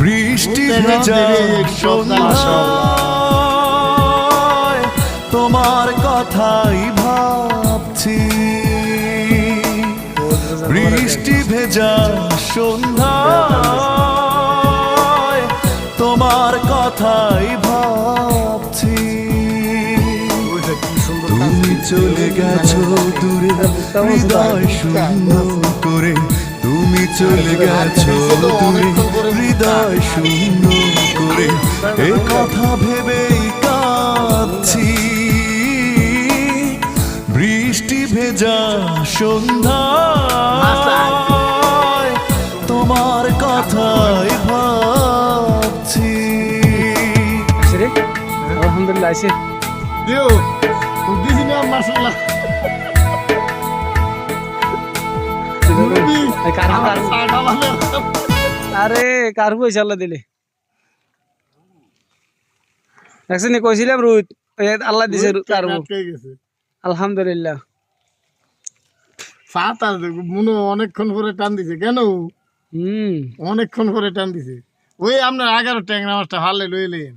বৃষ্টি ভেজা সন্ধ্যায় তোমার কথাই ভাবছি, বৃষ্টি ভেজা সন্ধ্যায় তোমার কথাই ভাবছি। তুমি চলে গেছো দূরে হৃদয় শূন্য করে, তুমি চলে গেছো দূরে হৃদয় শূন্য করে, এ কথা ভেবেই কাঁদছি। বৃষ্টি ভেজা সন্ধ্যায় তোমার কথাই ভাবছি। আলহামদুলিল্লাহ আইছে দিও দিছি না মাশাআল্লাহ। আরে কার পয়সা আল্লাহ দিলে দেখছেন কইছিলাম রুদ আল্লাহ দিছে কারবো। আলহামদুলিল্লাহ মনে অনেকক্ষণ পরে টান দিছে কেন? অনেকক্ষণ পরে টান দিছে। ওই আপনার 11 ট্যাংরা মাছটা হালে লইলেন।